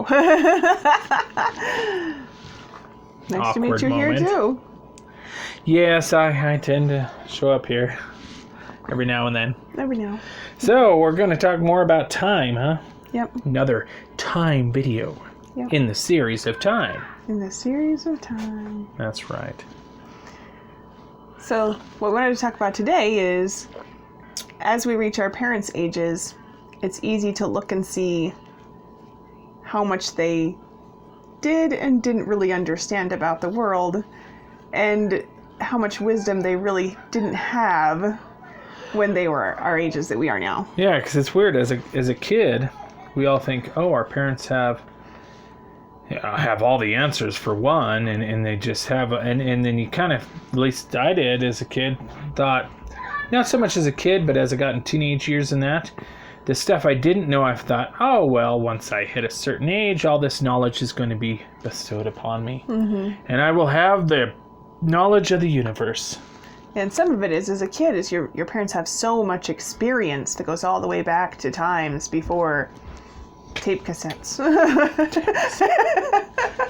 Oh. Nice to meet you here, too. Yes, I tend to show up here every now and then. Every now. So, we're going to talk more about time, huh? Yep. Another time video in the series of time. In the series of time. That's right. So, what we wanted to talk about today is, as we reach our parents' ages, it's easy to look and see how much they did and didn't really understand about the world, and how much wisdom they really didn't have when they were our ages that we are now. Yeah, because it's weird. As a kid, we all think, oh, our parents have all the answers for one, and they just have, and then you kind of, at least I did as a kid, thought, not so much as a kid, but as I got in teenage years and that, the stuff I didn't know, I thought, oh, well, once I hit a certain age, all this knowledge is going to be bestowed upon me. Mm-hmm. And I will have the knowledge of the universe. And some of it is, as a kid, is your parents have so much experience that goes all the way back to times before tape cassettes.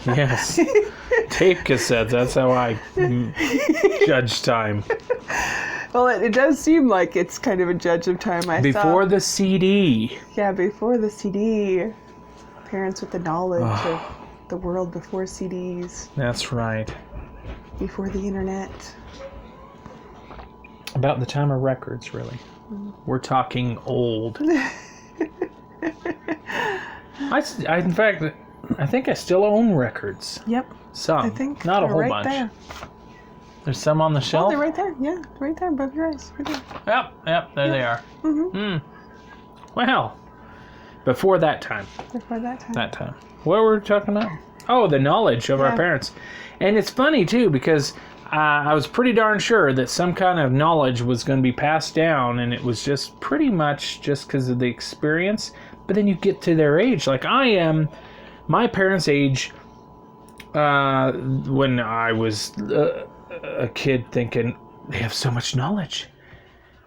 Yes. Tape cassettes, that's how I judge time. Well, it does seem like it's kind of a judge of time. Before the CD. Yeah, before the CD. Parents with the knowledge of the world before CDs. That's right. Before the internet. About the time of records, really. We're talking old. In fact, I think I still own records. Yep. Some. I think not a whole right bunch. There. There's some on the shelf? Oh, they're right there. Yeah, right there above your eyes. Right there. Yep, there they are. Mm-hmm. Well, before that time. Before that time. What were we talking about? Oh, the knowledge of our parents. And it's funny, too, because I was pretty darn sure that some kind of knowledge was going to be passed down, and it was just pretty much just because of the experience. But then you get to their age. Like I am, my parents' age, when I was a kid, thinking, they have so much knowledge.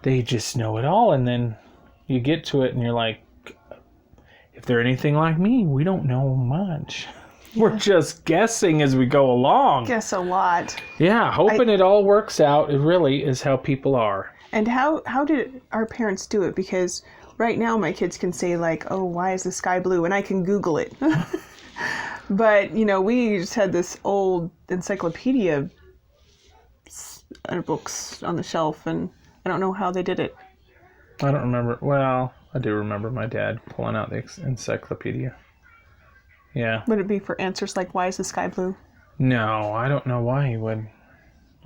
They just know it all. And then you get to it and you're like, if they're anything like me, we don't know much. Yeah. We're just guessing as we go along. Guess a lot. Yeah, hoping it all works out. It really is how people are. And how did our parents do it? Because right now my kids can say like, oh, why is the sky blue? And I can Google it. But, we just had this old encyclopedia books on the shelf, and I don't know how they did it. I don't remember. Well, I do remember my dad pulling out the encyclopedia. Yeah. Would it be for answers like, why is the sky blue? No, I don't know why he would.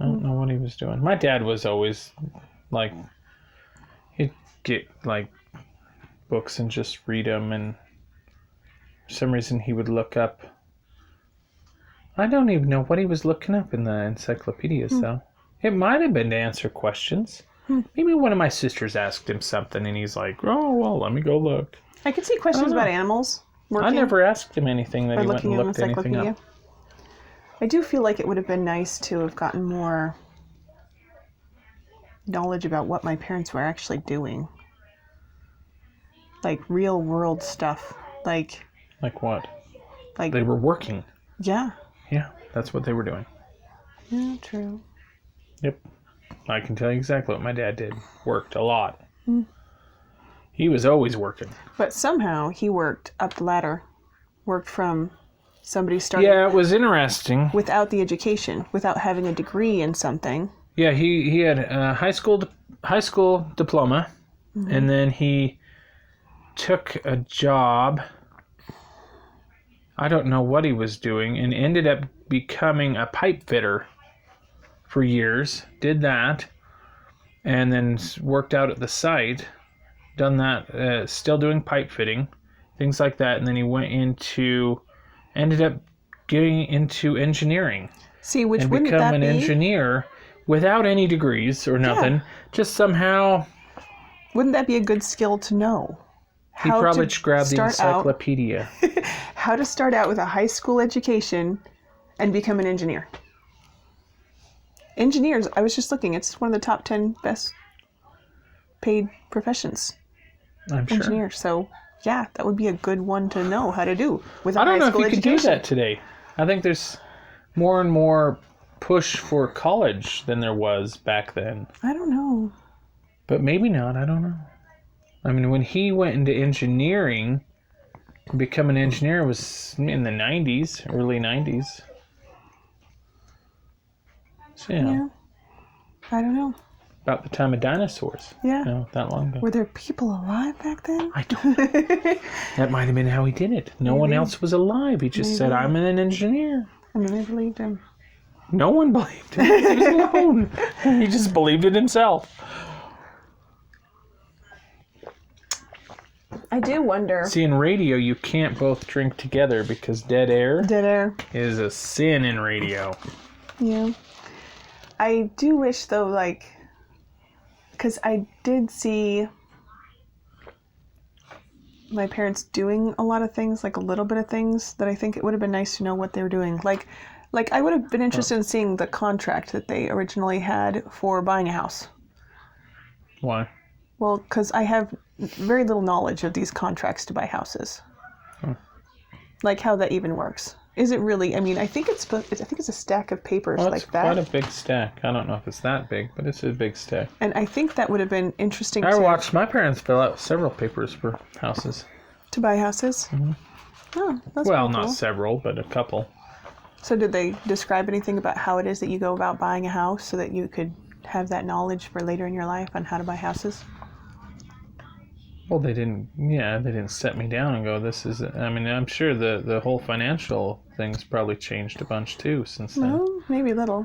I don't know what he was doing. My dad was always like, he'd get like books and just read them, and for some reason he would look up. I don't even know what he was looking up in the encyclopedias, though. It might have been to answer questions. Maybe one of my sisters asked him something, and he's like, oh, well, let me go look. I could see questions about animals working. I never asked him anything that he went and looked anything up. I do feel like it would have been nice to have gotten more knowledge about what my parents were actually doing. Like real world stuff. Like what? Like they were working. Yeah. Yeah, that's what they were doing. Yeah, true. Yep. I can tell you exactly what my dad did. Worked a lot. He was always working. But somehow he worked up the ladder. Worked from somebody starting... Yeah, it was interesting. Without the education. Without having a degree in something. Yeah, he had a high school diploma. Mm-hmm. And then he took a job... I don't know what he was doing, and ended up becoming a pipe fitter for years. Did that, and then worked out at the site. Done that, still doing pipe fitting, things like that. And then he ended up getting into engineering. See, which and wouldn't become that an engineer without any degrees or nothing. Yeah. Just somehow. Wouldn't that be a good skill to know? He probably grabbed the encyclopedia. How to start out with a high school education and become an engineer. Engineers, I was just looking, it's one of the top 10 best paid professions. I'm sure. engineer. So, yeah, that would be a good one to know how to do with a I don't high know if school you could do education. that today. I think there's more and more push for college than there was back then. I don't know. But maybe not. I don't know. I mean, when he went into engineering, become an engineer was in the 90s, early 90s. So, Yeah. I don't know. about the time of dinosaurs. Yeah. No, that long ago. Were there people alive back then? I don't know. That might have been how he did it. No one else was alive. He just said, I'm an engineer. And then they believed him. No one believed him. He was alone. He just believed it himself. I do wonder. See, in radio, you can't both drink together because dead air Dead air. is a sin in radio. Yeah. I do wish, though, like, because I did see my parents doing a lot of things, like a little bit of things that I think it would have been nice to know what they were doing. Like I would have been interested in seeing the contract that they originally had for buying a house. Why? Well, because I have very little knowledge of these contracts to buy houses. Like how that even works. Is it really? I mean, I think it's a stack of papers Well, like it's that. quite a big stack. I don't know if it's that big, but it's a big stack. And I think that would have been interesting I to watched my parents fill out several papers for houses. buy houses. Mm-hmm. Oh, that's Well, pretty not cool. several, but a couple. So did they describe anything about how it is that you go about buying a house so that you could have that knowledge for later in your life on how to buy houses? Well, they didn't set me down and go, this is, I mean, I'm sure the whole financial thing's probably changed a bunch too since then. Well, maybe little.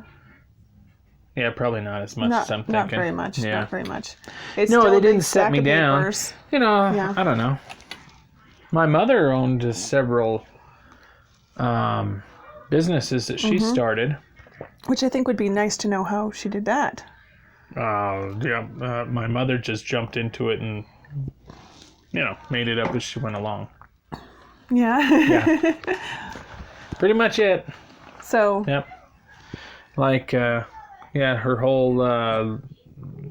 Yeah, probably not as much as I'm thinking. Not very much. Yeah. Not very much. It's No, still they a big didn't set stack me of down. papers. You know, Yeah. I don't know. My mother owned several businesses that she started. Which I think would be nice to know how she did that. My mother just jumped into it and, made it up as she went along. Yeah. Yeah. Pretty much it. So, Yep. Like, her whole,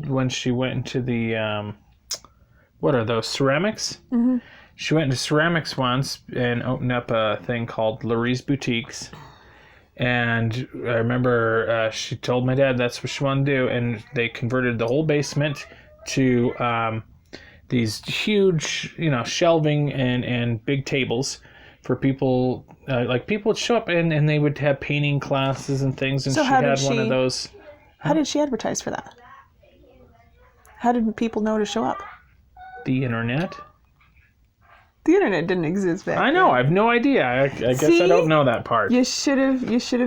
when she went into the, what are those, ceramics? Mm-hmm. She went into ceramics once and opened up a thing called Lurie's Boutiques. And I remember she told my dad that's what she wanted to do, and they converted the whole basement to these huge, shelving and big tables for people. People would show up and they would have painting classes and things, and So she how had did one of she- those. how did she advertise for that? How did people know to show up? The internet. The internet didn't exist back I know. I have no idea. I guess I See? don't know that part. You should have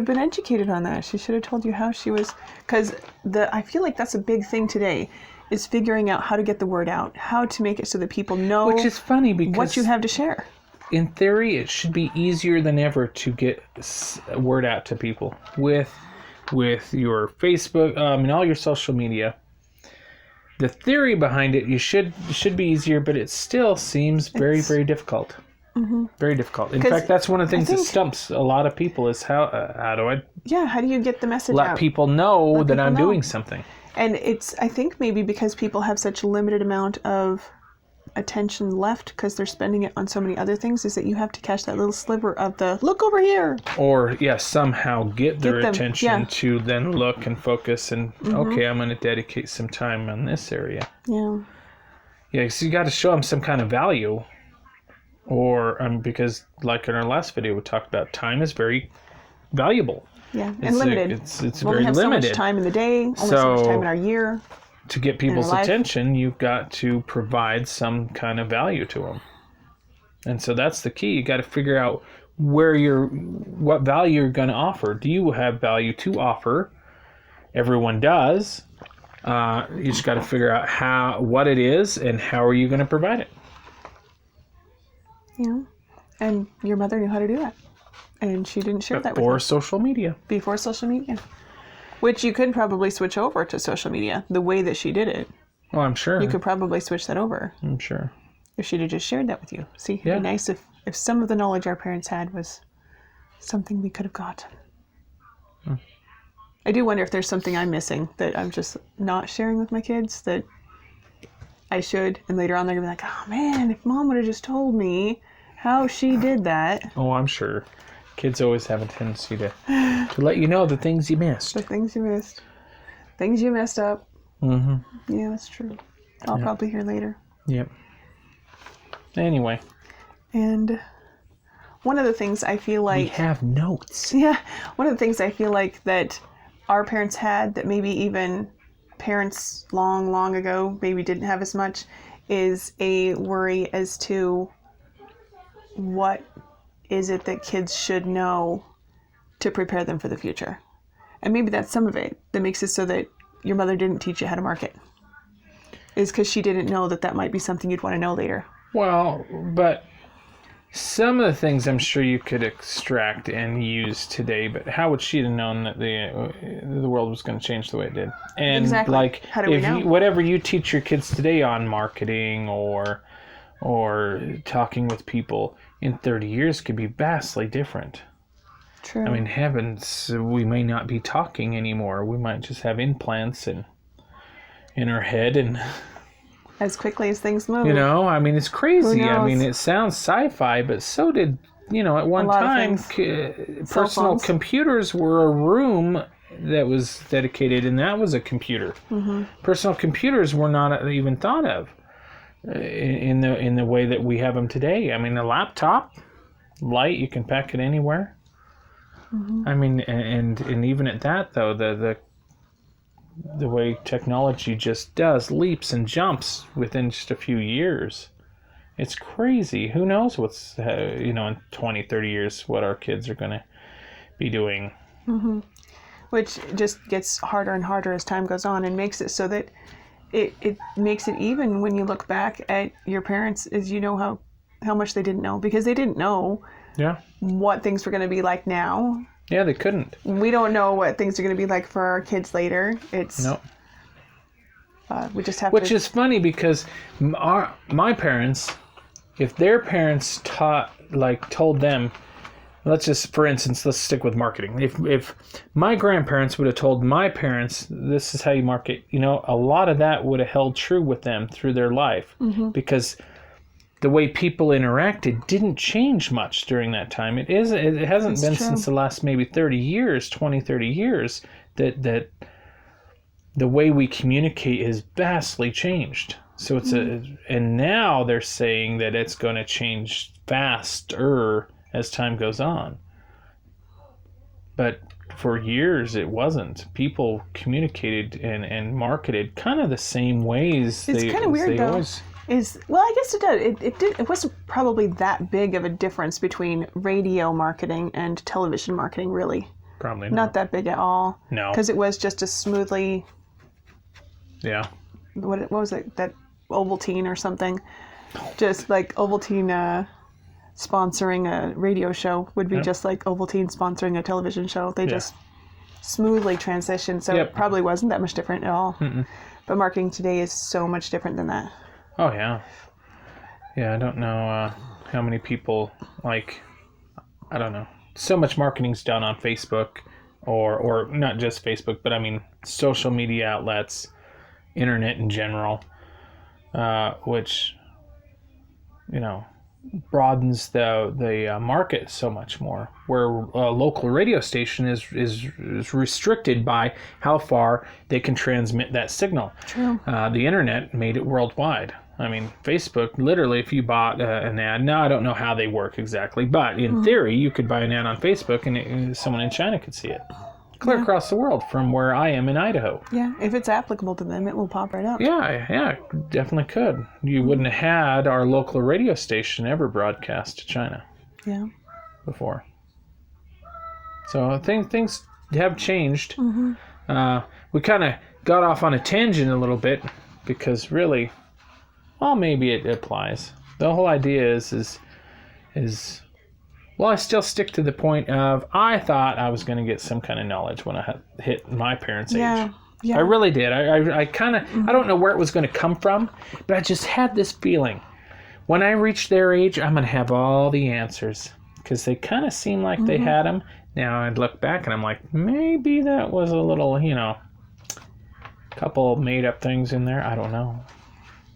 been educated on that. She should have told you how she was, because I feel like that's a big thing today, is figuring out how to get the word out, how to make it so that people know Which is funny because what you have to share. in theory, it should be easier than ever to get word out to people with your Facebook, and all your social media. The theory behind it, you should be easier, but it still seems very, very difficult. Mm-hmm. Very difficult. In 'Cause fact, that's one of the things that think- stumps a lot of people is how do I Yeah, how do you get the message let out? people know that people I'm know. doing something? And I think maybe because people have such a limited amount of attention left because they're spending it on so many other things, is that you have to catch that little sliver of the look over here. Or somehow get their them, attention yeah. to then look and focus and okay, I'm going to dedicate some time on this area. Yeah. Yeah, so you got to show them some kind of value, or because like in our last video we talked about, time is very valuable. Yeah. It's And limited. It's We very only have so limited. much time in the day, only so much So- time in our year. To get people's life. attention, you've got to provide some kind of value to them, and so that's the key. You got to figure out what value you're going to offer. Do you have value to offer? Everyone does. You just got to figure out what it is and how are you going to provide it. Yeah. And your mother knew how to do that. And she didn't share that with Or you social media. before social media. Which you could probably switch over to social media the way that she did it. Well, I'm sure. You could probably switch that over I'm sure. if she'd have just shared that with you. See, it'd Yeah. be nice if some of the knowledge our parents had was something we could have got. I do wonder if there's something I'm missing that I'm just not sharing with my kids that I should. And later on, they're going to be like, oh man, if mom would have just told me how she did that. Oh, I'm sure. Kids always have a tendency to let you know the things you missed. The things you missed. Things you messed up. Mm-hmm. Yeah, that's true. I'll probably hear later. Yep. Anyway. And one of the things I feel like... We have notes. Yeah. One of the things I feel like that our parents had that maybe even parents long, long ago maybe didn't have as much is a worry as to what is it that kids should know to prepare them for the future. And maybe that's some of it that makes it so that your mother didn't teach you how to market. Is because she didn't know that might be something you'd want to know later. Well, but some of the things I'm sure you could extract and use today, but how would she have known that the world was going to change the way it did? And exactly. Like, how do we know? Whatever you teach your kids today on marketing or talking with people in 30 years could be vastly different. True. I mean, heavens, we may not be talking anymore. We might just have implants in our head and... As quickly as things move. You know, I mean, it's crazy. Who knows? I mean, it sounds sci-fi, but so did, at one time, personal computers were a room that was dedicated, and that was a computer. Mm-hmm. Personal computers were not even thought of in the way that we have them today. I mean, a laptop, light, you can pack it anywhere. Mm-hmm. I mean, and even at that, though, the way technology just does leaps and jumps within just a few years. It's crazy. Who knows what's, in 20, 30 years, what our kids are going to be doing. Mm-hmm. Which just gets harder and harder as time goes on and makes it so that it makes it even when you look back at your parents as you know how much they didn't know. Because they didn't know what things were going to be like now. Yeah, they couldn't. We don't know what things are going to be like for our kids later. It's no. We just have Which is funny because my parents, if their parents told them, let's stick with marketing. If my grandparents would have told my parents, this is how you market, a lot of that would have held true with them through their life. Mm-hmm. Because the way people interacted didn't change much during that time. It hasn't been since the last maybe 30 years that the way we communicate has vastly changed. So and now they're saying that it's going to change faster as time goes on. But for years it wasn't. People communicated and marketed kind of the same ways. It's kind of weird though. Well, I guess it does. It wasn't probably that big of a difference between radio marketing and television marketing, really. Probably not that big at all. No. Because it was just as smoothly. Yeah. What was it? That Ovaltine or something? Just like Ovaltine sponsoring a radio show would be just like Ovaltine sponsoring a television show. They just smoothly transitioned, so it probably wasn't that much different at all. Mm-mm. But marketing today is so much different than that. Oh, yeah. Yeah, I don't know how many people, I don't know. So much marketing's done on Facebook, or not just Facebook, but I mean social media outlets, internet in general, which, broadens the market so much more, where a local radio station is restricted by how far they can transmit that signal. True. The internet made it worldwide. I mean, Facebook, literally, if you bought an ad, now I don't know how they work exactly, but in theory, you could buy an ad on Facebook and someone in China could see it. Clear across the world from where I am in Idaho. Yeah, if it's applicable to them, it will pop right up. Yeah, definitely could. You wouldn't have had our local radio station ever broadcast to China. Yeah. Before. So things have changed. Mm-hmm. We kind of got off on a tangent a little bit because really, well, maybe it applies. The whole idea is well, I still stick to the point of I thought I was going to get some kind of knowledge when I hit my parents' age. Yeah. I really did. I kind of, I don't know where it was going to come from, but I just had this feeling. When I reach their age, I'm going to have all the answers because they kind of seem like they had them. Now I'd look back and I'm like, maybe that was a little, couple made up things in there. I don't know.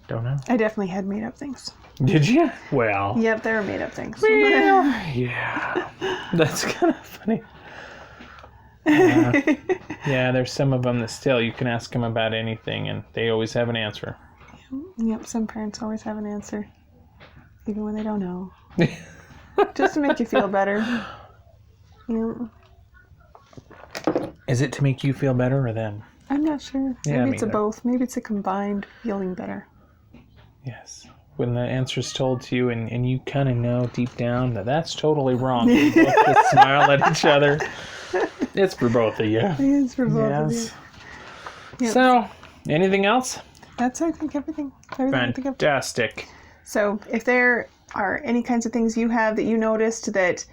Don't know. I definitely had made up things. Did you? Well. Yep, they were made up things. Well, yeah. That's kind of funny. Yeah, there's some of them that still, you can ask them about anything and they always have an answer. Yep, some parents always have an answer, even when they don't know. Just to make you feel better. Yeah. Is it to make you feel better or them? I'm not sure. Yeah, Maybe it's a me either. both. Maybe it's a combined feeling better. Yes. When the answer's told to you and you kind of know deep down that that's totally wrong. You both just smile at each other. It's for both of you. It's for both of you. Yes. Yep. So, anything else? That's, I think, everything. I think of. Fantastic. So, if there are any kinds of things you have that you noticed that,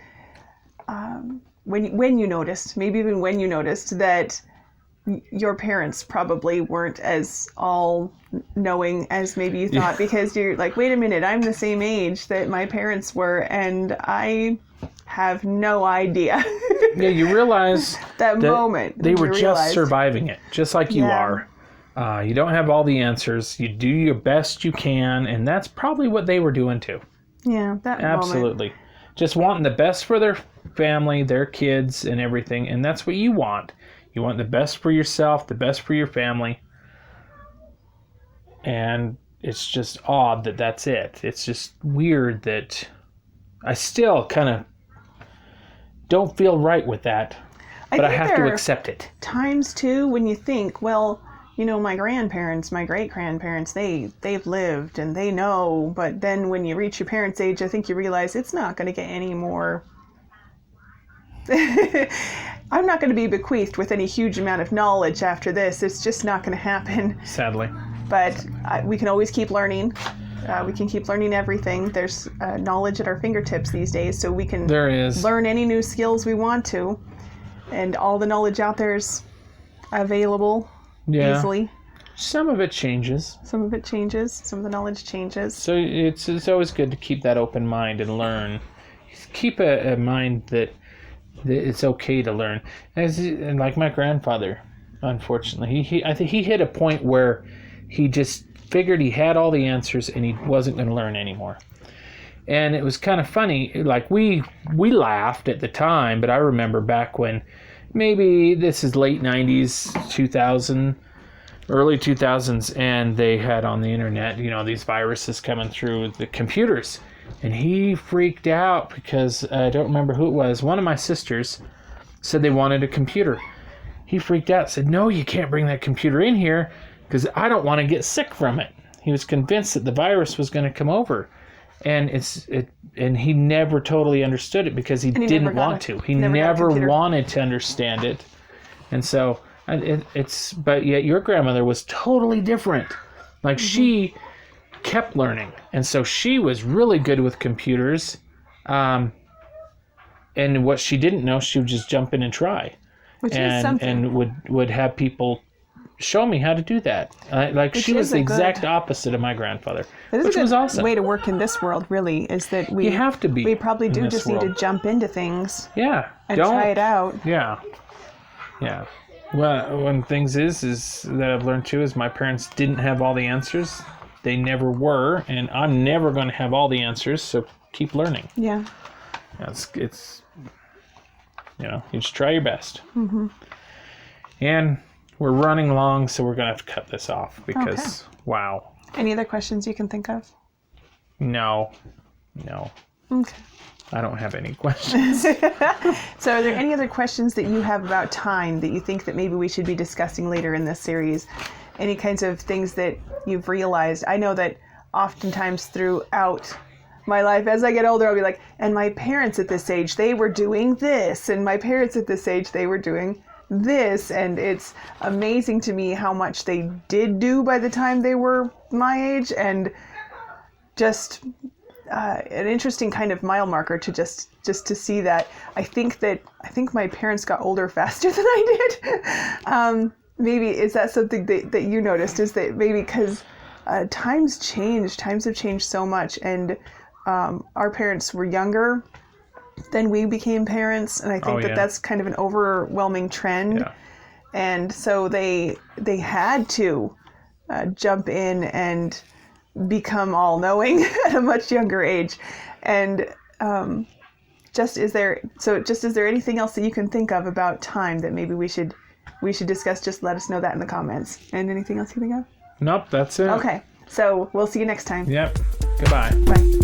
when you noticed, maybe even when you noticed that your parents probably weren't as all-knowing as maybe you thought, because you're like, wait a minute, I'm the same age that my parents were, and I have no idea. Yeah, you realize that moment. they you were just realized. surviving it, just like you Yeah. are. You don't have all the answers. You do your best you can, and that's probably what they were doing too. Yeah, that moment. Absolutely. Just wanting the best for their family, their kids, and everything, and that's what you want. You want the best for yourself, the best for your family, and it's just odd that that's it. It's just weird that I still kind of don't feel right with that, but I think have to there are accept it. times too when you think, well, you know, my grandparents, my great-grandparents, they've lived and they know, but then when you reach your parents' age, I think you realize it's not going to get any more. I'm not going to be bequeathed with any huge amount of knowledge after this. It's just not going to happen. Sadly. But we can always keep learning. We can keep learning everything. There's knowledge at our fingertips these days, so we can There is. learn any new skills we want to. And all the knowledge out there is available easily. Some of it changes. Some of it changes. Some of the knowledge changes. So it's always good to keep that open mind and learn. Keep a mind that it's okay to learn. And like my grandfather, unfortunately, I think he hit a point where he just figured he had all the answers and he wasn't going to learn anymore. And it was kind of funny. Like we laughed at the time, but I remember back when maybe this is late 90s, 2000, early 2000s, and they had on the internet, you know, these viruses coming through the computers. And he freaked out because I don't remember who it was. One of my sisters said they wanted a computer. He freaked out, said, no, you can't bring that computer in here because I don't want to get sick from it. He was convinced that the virus was going to come over. And and he never totally understood it because he didn't want to. He never wanted to understand it. And so but yet your grandmother was totally different. Like she kept learning. And so she was really good with computers. And what she didn't know, she would just jump in and try. Which is something. And would have people show me how to do that. She was the exact opposite of my grandfather, which was awesome. Way to work in this world, really, is that we You have to be. We probably do in this just need to world. jump into things Yeah. and try it out. Yeah. Yeah. Well, one of the things is that I've learned too is my parents didn't have all the answers. They never were, and I'm never going to have all the answers. So keep learning. Yeah. It's you just try your best. Mm-hmm. And we're running long, so we're going to have to cut this off because wow. Any other questions you can think of? No. Okay. I don't have any questions. So are there any other questions that you have about time that you think that maybe we should be discussing later in this series? Any kinds of things that you've realized? I know that oftentimes throughout my life, as I get older, I'll be like, and my parents at this age, they were doing this. And my parents at this age, they were doing this. And it's amazing to me how much they did do by the time they were my age. And just an interesting kind of mile marker to just to see that. I think my parents got older faster than I did. Maybe is that something that you noticed? Is that maybe because times have changed so much, and our parents were younger than we became parents, and I think that's kind of an overwhelming trend. Yeah. And so they had to jump in and become all knowing at a much younger age. And is there anything else that you can think of about time that maybe we should discuss? Just let us know that in the comments. And anything else you think of? Nope, that's it. Okay. So we'll see you next time. Yep. Goodbye. Bye.